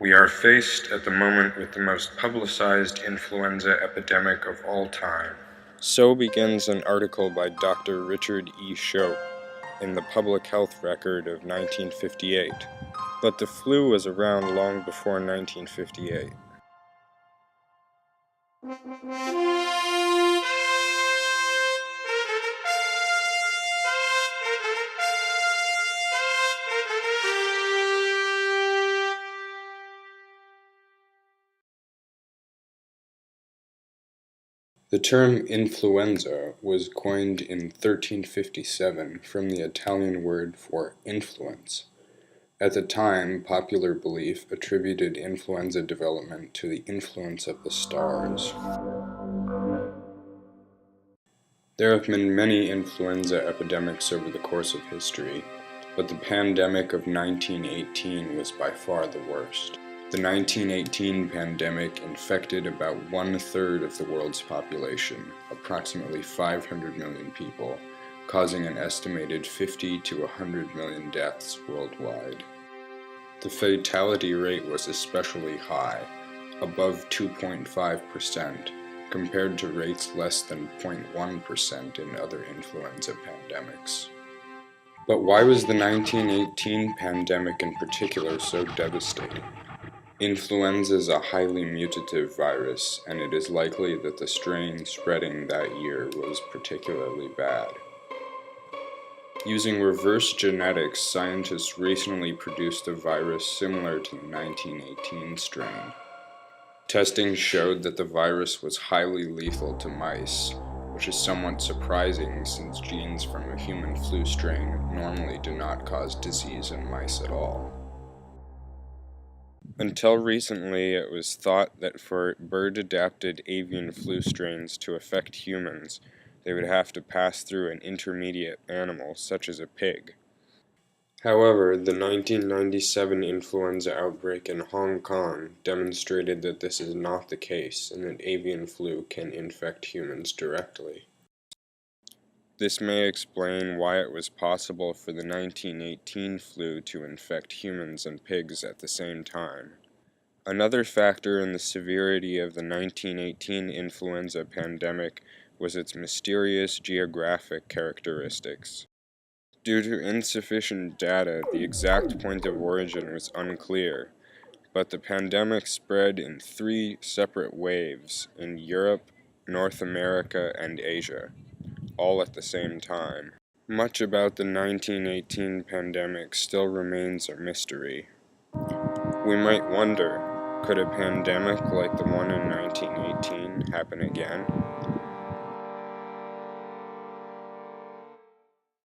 We are faced at the moment with the most publicized influenza epidemic of all time. So begins an article by Dr. Richard E. Shope in the Public Health Record of 1958. But the flu was around long before 1958. The term influenza was coined in 1357 from the Italian word for influence. At the time, popular belief attributed influenza development to the influence of the stars. There have been many influenza epidemics over the course of history, but the pandemic of 1918 was by far the worst. The 1918 pandemic infected about 1/3 of the world's population, approximately 500 million people, causing an estimated 50 to 100 million deaths worldwide. The fatality rate was especially high, above 2.5%, compared to rates less than 0.1% in other influenza pandemics. But why was the 1918 pandemic in particular so devastating? Influenza is a highly mutative virus, and it is likely that the strain spreading that year was particularly bad. Using reverse genetics, scientists recently produced a virus similar to the 1918 strain. Testing showed that the virus was highly lethal to mice, which is somewhat surprising since genes from a human flu strain normally do not cause disease in mice at all. Until recently, it was thought that for bird-adapted avian flu strains to affect humans, they would have to pass through an intermediate animal, such as a pig. However, the 1997 influenza outbreak in Hong Kong demonstrated that this is not the case and that avian flu can infect humans directly. This may explain why it was possible for the 1918 flu to infect humans and pigs at the same time. Another factor in the severity of the 1918 influenza pandemic was its mysterious geographic characteristics. Due to insufficient data, the exact point of origin was unclear, but the pandemic spread in 3 separate waves in Europe, North America, and Asia, all at the same time. Much about the 1918 pandemic still remains a mystery. We might wonder, could a pandemic like the one in 1918 happen again?